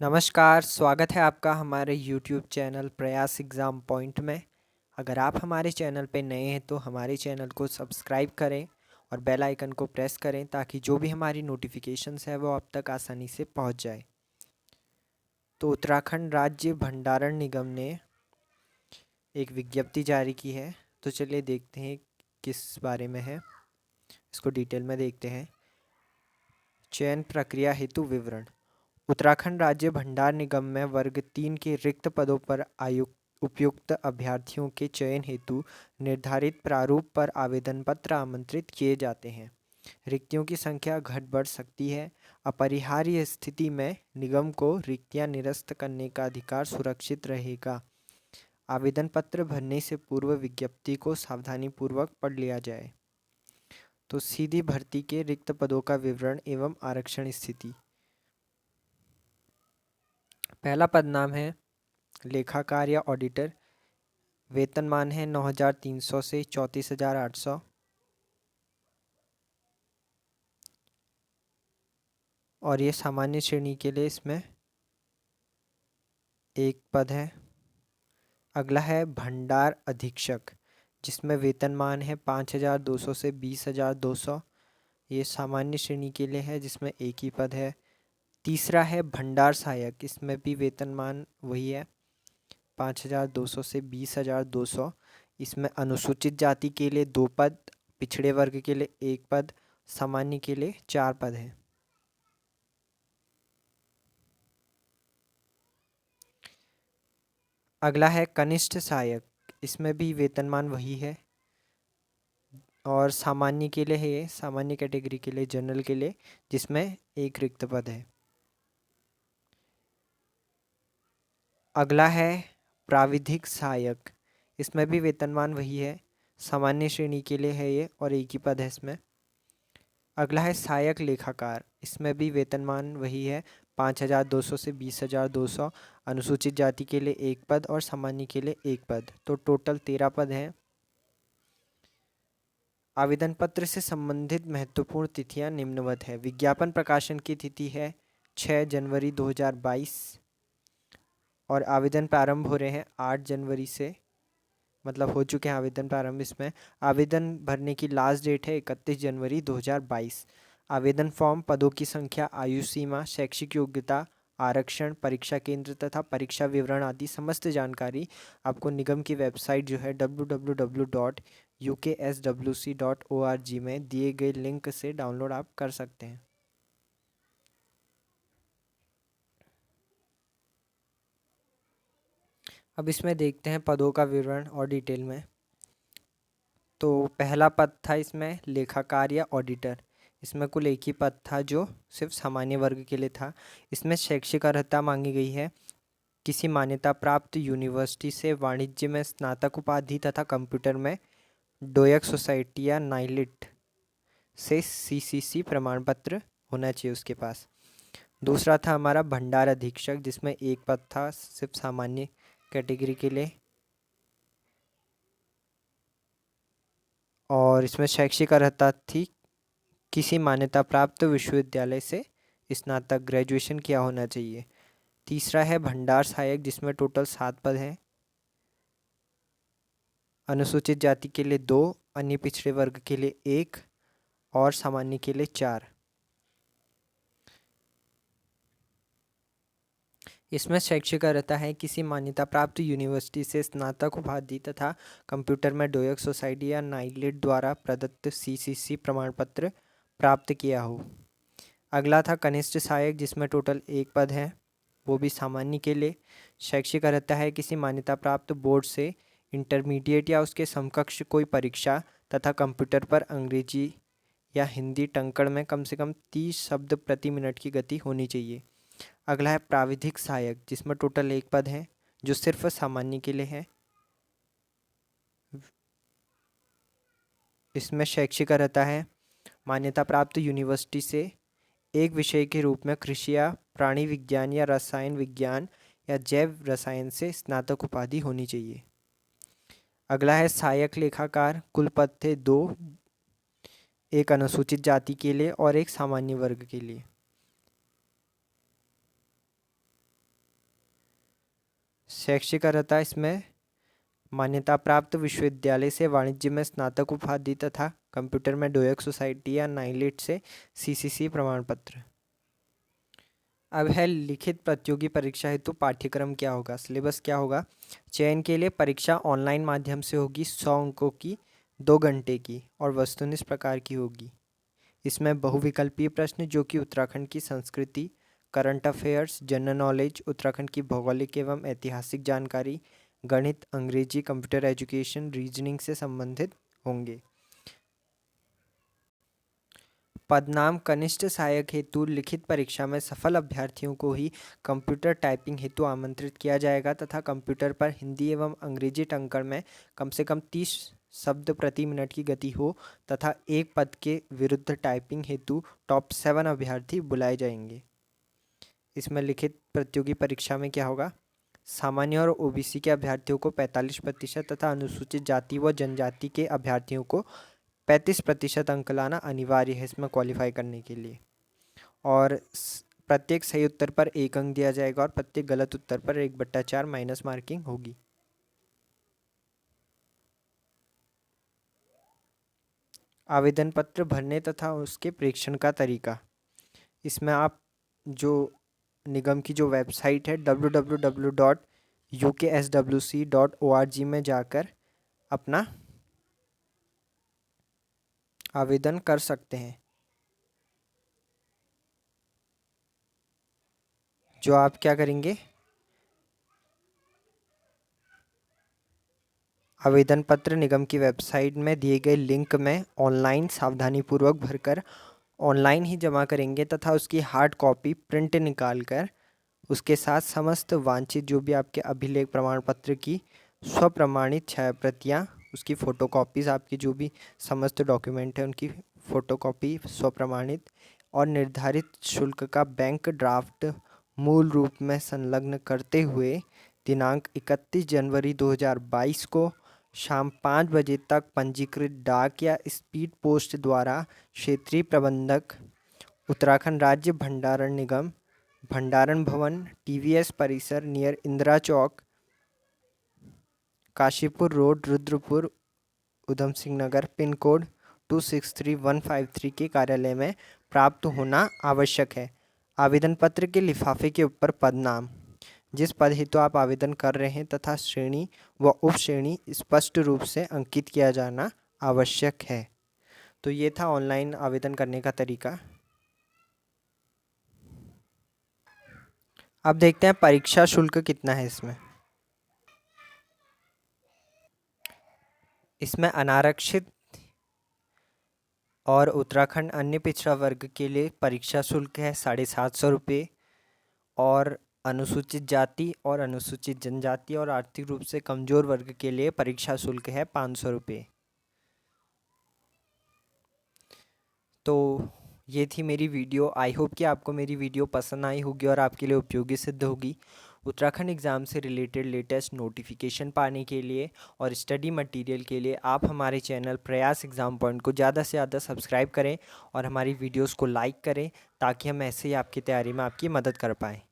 नमस्कार, स्वागत है आपका हमारे YouTube चैनल प्रयास एग्ज़ाम पॉइंट में। अगर आप हमारे चैनल पे नए हैं तो हमारे चैनल को सब्सक्राइब करें और बेल आइकन को प्रेस करें ताकि जो भी हमारी नोटिफिकेशंस है वो आप तक आसानी से पहुंच जाए। तो उत्तराखंड राज्य भंडारण निगम ने एक विज्ञप्ति जारी की है। तो चलिए देखते हैं किस बारे में है, इसको डिटेल में देखते हैं। चयन प्रक्रिया हेतु विवरण। उत्तराखंड राज्य भंडार निगम में वर्ग 3 के रिक्त पदों पर उपयुक्त अभ्यर्थियों के चयन हेतु निर्धारित प्रारूप पर आवेदन पत्र आमंत्रित किए जाते हैं। रिक्तियों की संख्या घट बढ़ सकती है। अपरिहार्य स्थिति में निगम को रिक्तियां निरस्त करने का अधिकार सुरक्षित रहेगा। आवेदन पत्र भरने से पूर्व विज्ञप्ति को सावधानीपूर्वक पढ़ लिया जाए। तो सीधी भर्ती के रिक्त पदों का विवरण एवं आरक्षण स्थिति। पहला पद नाम है लेखाकार या ऑडिटर। वेतनमान है 9,300 से 34,800। और ये सामान्य श्रेणी के लिए इसमें एक पद है। अगला है भंडार अधीक्षक, जिसमें वेतनमान है 5,200 से 20,200। ये सामान्य श्रेणी के लिए है, जिसमें एक ही पद है। तीसरा है भंडार सहायक, इसमें भी वेतनमान वही है 5,200 से 20,200। इसमें अनुसूचित जाति के लिए 2 पद, पिछड़े वर्ग के लिए 1 पद, सामान्य के लिए 4 पद हैं। अगला है कनिष्ठ सहायक, इसमें भी वेतनमान वही है और सामान्य के लिए है, ये सामान्य कैटेगरी के लिए, जनरल के लिए, जिसमें एक रिक्त पद है। अगला है प्राविधिक सहायक, इसमें भी वेतनमान वही है, सामान्य श्रेणी के लिए है ये और एक ही पद है इसमें। अगला है सहायक लेखाकार, इसमें भी वेतनमान वही है 5,200 से 20,200। अनुसूचित जाति के लिए 1 पद और सामान्य के लिए 1 पद, तो टोटल 13 पद हैं। आवेदन पत्र से संबंधित महत्वपूर्ण तिथियां निम्नवत है। विज्ञापन प्रकाशन की तिथि है 6 जनवरी 2022 और आवेदन प्रारंभ हो रहे हैं 8 जनवरी से, मतलब हो चुके हैं आवेदन प्रारंभ। इसमें आवेदन भरने की लास्ट डेट है 31 जनवरी 2022। आवेदन फॉर्म, पदों की संख्या, आयु सीमा, शैक्षिक योग्यता, आरक्षण, परीक्षा केंद्र तथा परीक्षा विवरण आदि समस्त जानकारी आपको निगम की वेबसाइट जो है www.ukswc.org में दिए गए लिंक से डाउनलोड आप कर सकते हैं। अब इसमें देखते हैं पदों का विवरण और डिटेल में। तो पहला पद था इसमें लेखाकार या ऑडिटर। इसमें कुल एक ही पद था जो सिर्फ सामान्य वर्ग के लिए था। इसमें शैक्षिक अर्हता मांगी गई है किसी मान्यता प्राप्त यूनिवर्सिटी से वाणिज्य में स्नातक उपाधि तथा कंप्यूटर में डोयक सोसाइटी या नाइलिट से सीसीसी प्रमाण पत्र होना चाहिए उसके पास। दूसरा था हमारा भंडार अधीक्षक, जिसमें एक पद था सिर्फ सामान्य कैटेगरी के लिए और इसमें शैक्षिक अर्हता थी किसी मान्यता प्राप्त विश्वविद्यालय से स्नातक ग्रेजुएशन किया होना चाहिए। तीसरा है भंडार सहायक, जिसमें टोटल 7 पद हैं। अनुसूचित जाति के लिए 2, अन्य पिछड़े वर्ग के लिए 1 और सामान्य के लिए 4। इसमें शैक्षिक अर्हता है किसी मान्यता प्राप्त यूनिवर्सिटी से स्नातक उपाधि तथा कंप्यूटर में डोयक सोसाइटी या नाइलिट द्वारा प्रदत्त सीसीसी प्रमाण पत्र प्राप्त किया हो। अगला था कनिष्ठ सहायक, जिसमें टोटल 1 पद है, वो भी सामान्य के लिए। शैक्षिक अर्हता है किसी मान्यता प्राप्त बोर्ड से इंटरमीडिएट या उसके समकक्ष कोई परीक्षा तथा कंप्यूटर पर अंग्रेजी या हिंदी टंकण में कम से कम 30 शब्द प्रति मिनट की गति होनी चाहिए। अगला है प्राविधिक सहायक, जिसमें टोटल 1 पद है जो सिर्फ सामान्य के लिए है। इसमें शैक्षिक अर्हता है मान्यता प्राप्त यूनिवर्सिटी से एक विषय के रूप में कृषि या प्राणी विज्ञान या रसायन विज्ञान या जैव रसायन से स्नातक उपाधि होनी चाहिए। अगला है सहायक लेखाकार, कुल पद थे 2, एक अनुसूचित जाति के लिए और एक सामान्य वर्ग के लिए। शैक्षिक अर्हता इसमें मान्यता प्राप्त विश्वविद्यालय से वाणिज्य में स्नातक उपाधि तथा कंप्यूटर में डोएक सोसाइटी या नाइलिट से सीसीसी प्रमाण पत्र। अब है लिखित प्रतियोगी परीक्षा हेतु पाठ्यक्रम क्या होगा, सिलेबस क्या होगा। चयन के लिए परीक्षा ऑनलाइन माध्यम से होगी, 100 अंकों की, 2 घंटे की और वस्तुनिष्ठ प्रकार की होगी। इसमें बहुविकल्पीय प्रश्न जो कि उत्तराखंड की संस्कृति, current affairs, general knowledge, Uttarakhand की भौगोलिक एवं ऐतिहासिक जानकारी, गणित, अंग्रेजी, कंप्यूटर एजुकेशन, रीजनिंग से संबंधित होंगे। पदनाम कनिष्ठ सहायक हेतु लिखित परीक्षा में सफल अभ्यर्थियों को ही कंप्यूटर टाइपिंग हेतु आमंत्रित किया जाएगा तथा कंप्यूटर पर हिंदी एवं अंग्रेजी टंकण में कम से कम 30 शब्द प्रति मिनट की गति हो तथा एक पद के विरुद्ध टाइपिंग हेतु टॉप 7 अभ्यर्थी बुलाए जाएंगे। इसमें लिखित प्रतियोगी परीक्षा में क्या होगा, सामान्य और ओबीसी के अभ्यर्थियों को 45% तथा अनुसूचित जाति व जनजाति के अभ्यर्थियों को 35% अंक लाना अनिवार्य है इसमें क्वालिफाई करने के लिए। और प्रत्येक सही उत्तर पर 1 अंक दिया जाएगा और प्रत्येक गलत उत्तर पर 1/4 माइनस मार्किंग होगी। आवेदन पत्र भरने तथा उसके प्रेषण का तरीका। इसमें आप जो निगम की जो वेबसाइट है www.ukswc.org में जाकर अपना आवेदन कर सकते हैं। जो आप क्या करेंगे, आवेदन पत्र निगम की वेबसाइट में दिए गए लिंक में ऑनलाइन सावधानीपूर्वक भरकर ऑनलाइन ही जमा करेंगे तथा उसकी हार्ड कॉपी प्रिंट निकाल कर उसके साथ समस्त वांछित जो भी आपके अभिलेख प्रमाण पत्र की स्वप्रमाणित छायाप्रतियाँ, उसकी फ़ोटोकॉपीज़, आपकी जो भी समस्त डॉक्यूमेंट है उनकी फ़ोटोकॉपी स्वप्रमाणित और निर्धारित शुल्क का बैंक ड्राफ्ट मूल रूप में संलग्न करते हुए दिनांक 31 जनवरी 2022 को शाम 5 बजे तक पंजीकृत डाक या स्पीड पोस्ट द्वारा क्षेत्रीय प्रबंधक, उत्तराखंड राज्य भंडारण निगम, भंडारण भवन, टीवीएस परिसर नियर इंदिरा चौक, Kashipur road, Rudrapur, Udham Singh Nagar, pin code 263153 के कार्यालय में प्राप्त होना आवश्यक है। आवेदन पत्र के लिफाफे के ऊपर पद नाम, जिस पद हेतु आप आवेदन कर रहे हैं तथा श्रेणी व उप श्रेणी स्पष्ट रूप से अंकित किया जाना आवश्यक है। तो ये था ऑनलाइन आवेदन करने का तरीका। अब देखते हैं परीक्षा शुल्क कितना है इसमें अनारक्षित और उत्तराखंड अन्य पिछड़ा वर्ग के लिए परीक्षा शुल्क है 750 रुपये और अनुसूचित जाति और अनुसूचित जनजाति और आर्थिक रूप से कमजोर वर्ग के लिए परीक्षा शुल्क है 500 रुपये। तो ये थी मेरी वीडियो। आई होप कि आपको मेरी वीडियो पसंद आई होगी और आपके लिए उपयोगी सिद्ध होगी। उत्तराखंड एग्ज़ाम से रिलेटेड लेटेस्ट नोटिफिकेशन पाने के लिए और स्टडी मटेरियल के लिए आप हमारे चैनल प्रयास एग्ज़ाम पॉइंट को ज़्यादा से ज़्यादा सब्सक्राइब करें और हमारी वीडियोस को लाइक करें ताकि हम ऐसे ही आपकी तैयारी में आपकी मदद कर पाएँ।